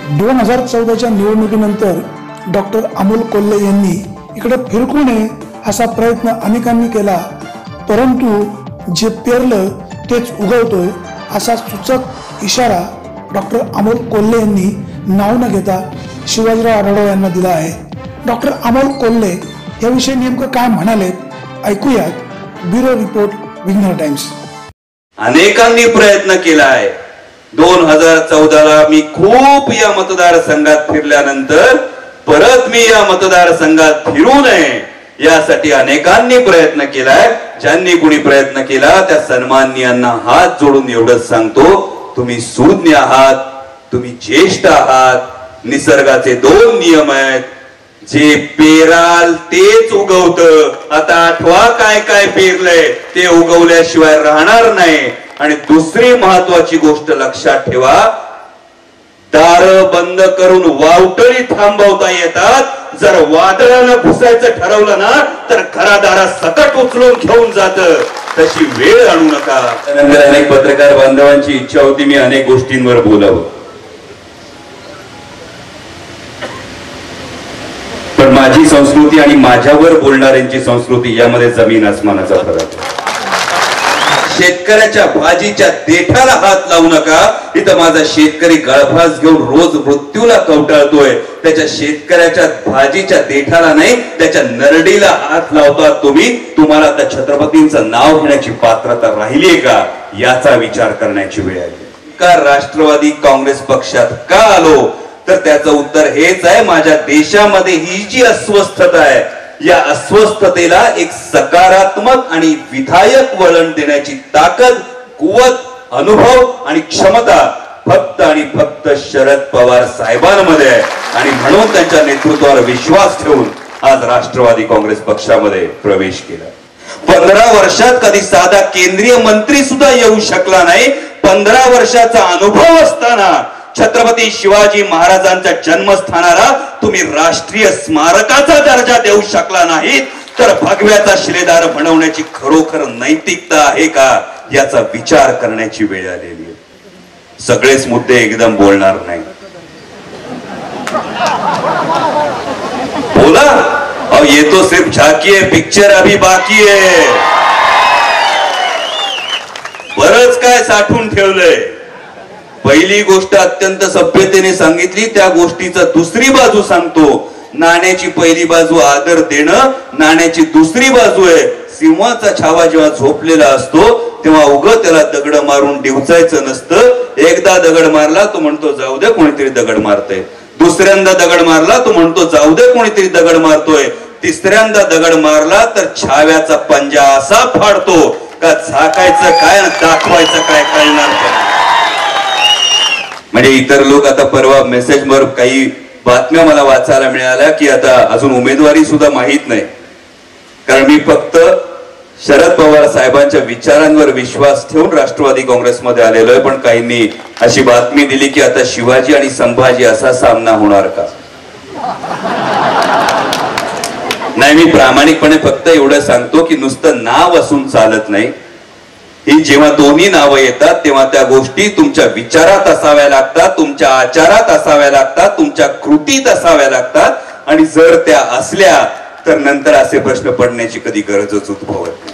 2014च्या निवडणुकीनंतर डॉक्टर अमोल कोल्हे यांनी इकडे फिरकू नये असा प्रयत्न अनेकांनी केला, परंतु जे पेरलं तेच उगवतोय असा सूचक इशारा डॉक्टर अमोल कोल्हे यांनी नाव न घेता शिवाजीराव आढळराव यांना दिला आहे. डॉक्टर अमोल कोल्हे याविषयी नेमकं काय म्हणालेत ऐकूयात. ब्युरो रिपोर्ट, विघ्नर टाइम्स. अनेकांनी प्रयत्न केलाय. 2014ला मी खूप या मतदारसंघात फिरल्यानंतर परत मी या मतदारसंघात फिरू नये यासाठी अनेकांनी प्रयत्न केलाय. ज्यांनी कुणी प्रयत्न केला त्या सन्माननीयांना हात जोडून एवढंच सांगतो, तुम्ही सुज्ञ आहात, तुम्ही ज्येष्ठ आहात. निसर्गाचे 2 नियम आहेत, जे पेराल तेच उगवत. आता आठवा काय काय पेरलंय ते उगवल्याशिवाय राहणार नाही. आणि दुसरी महत्वाची गोष्ट लक्षात ठेवा, दार बंद करून वावटळी थांबवता येतात. जर वादळानं घुसायचं ठरवलं ना तर घरादारात सकट उचलून घेऊन जात. तशी वेळ आणू नका. त्यानंतर अनेक पत्रकार बांधवांची इच्छा होती मी अनेक गोष्टींवर बोलावं, पण माझी संस्कृती आणि माझ्यावर बोलणाऱ्यांची संस्कृती यामध्ये जमीन आसमानाचा फरक आहे. शेतकऱ्याच्या भाजीच्या देठाला हात लावू नका. इथं माझा शेतकरी गळफास घेऊन रोज मृत्यूला कवटाळतोय. त्याच्या शेतकऱ्याच्या भाजीच्या देठाला नाही, त्याच्या नरडीला हात लावतात तुम्ही. तुम्हाला त्या छत्रपतींचं नाव घेण्याची पात्रता राहिलीये का याचा विचार करण्याची वेळ आली. का राष्ट्रवादी काँग्रेस पक्षात का आलो तर त्याचं उत्तर हेच आहे, माझ्या देशामध्ये ही जी अस्वस्थता आहे या अस्वस्थतेला एक सकारात्मक आणि विधायक वळण देण्याची ताकद, कुवत, अनुभव आणि क्षमता फक्त आणि फक्त शरद पवार साहेबांमध्ये आहे. आणि म्हणून त्यांच्या नेतृत्वावर विश्वास ठेवून आज राष्ट्रवादी काँग्रेस पक्षामध्ये प्रवेश केला. 15 वर्षात कधी साधा केंद्रीय मंत्री सुद्धा येऊ शकला नाही. 15 वर्षाचा अनुभव असताना छत्रपती शिवाजी महाराजांच्या जन्मस्थानाला तुम्ही राष्ट्रीय स्मारकाचा दर्जा देऊ शकला नाहीत तर भगव्याचा शिलेदार बनवण्याची खरोखर नैतिकता आहे का याचा विचार करण्याची वेळ आलेली आहे. सगळेच मुद्दे एकदम बोलणार नाही. बोला. अब ये तो सिर्फ झाकी है, पिक्चर अभी बाकी है. बरंच काय साठवून ठेवलंय. पहिली गोष्ट अत्यंत सभ्यतेने सांगितली, त्या गोष्टीचा दुसरी बाजू सांगतो. नाण्याची पहिली बाजू आदर देणं, नाण्याची दुसरी बाजू आहे सिंहाचा छावा जेव्हा झोपलेला असतो तेव्हा उगं त्याला दगड मारून डिवचायचं नसतं. एकदा दगड मारला तो म्हणतो जाऊ दे कोणीतरी दगड मारतय. दुसऱ्यांदा दगड मारला तो म्हणतो जाऊ दे कोणीतरी दगड मारतोय. तिसऱ्यांदा दगड मारला तर छाव्याचा पंजा असा फाडतो का झाकायचं काय दाखवायचं काय कळणार नाही. म्हणजे इतर लोक आता परवा मेसेजवर काही बातम्या मला वाचायला मिळाल्या की आता अजून उमेदवारी सुद्धा माहित नाही, कारण मी फक्त शरद पवार साहेबांच्या विचारांवर विश्वास ठेवून राष्ट्रवादी काँग्रेसमध्ये आलेलो आहे. पण काहींनी अशी बातमी दिली की आता शिवाजी आणि संभाजी असा सामना होणार का. नाही, मी प्रामाणिकपणे फक्त एवढं सांगतो की नुसतं नाव असून चालत नाही. ही जेव्हा दोन्ही नावं येतात तेव्हा त्या गोष्टी तुमच्या विचारात असाव्या लागतात, तुमच्या आचारात असाव्या लागतात, तुमच्या कृतीत असाव्या लागतात. आणि जर त्या असल्या तर नंतर असे प्रश्न पडण्याची कधी गरजच उद्भवत नाही.